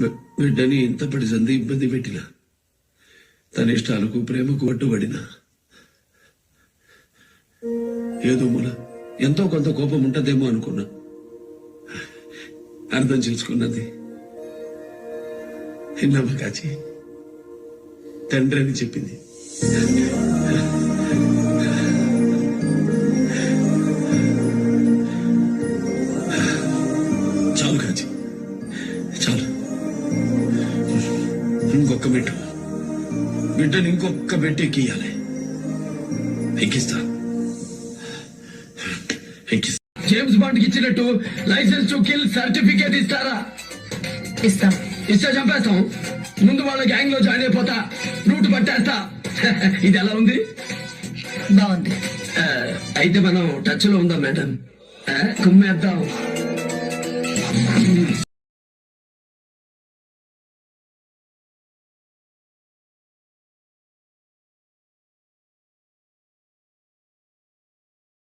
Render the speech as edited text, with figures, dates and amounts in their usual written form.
బిడ్డని ఇంతపటి సంది ఇబ్బంది పెట్టిన తన ఇష్టాలకు ప్రేమకు పట్టుబడిన ఏదో మూల ఎంతో కొంత కోపం ఉంటదేమో అనుకున్నా. అర్థం చేసుకున్నది విన్నామా కాచి? తండ్రి అని చెప్పింది. చాలు కాచి, చాలు. ఇంకొక మెట్టు బిడ్డని ఇంకొక మెట్టు ఎక్కియాలి. ఎక్కిస్తా. జేమ్స్ బాండ్ కి ఇచ్చినట్టు లైసెన్స్ టు కిల్ సర్టిఫికేట్ ఇస్తారా? ఇస్తాం. ఇస్తే చంపేస్తాం. ముందు వాళ్ళ గ్యాంగ్ లో జాయిన్ అయిపోతా, రూట్ పట్టేస్తా. ఇది ఎలా ఉంది? బాగుంది. అయితే మనం టచ్ లో ఉందాం మేడం. కుమ్మేద్దాం.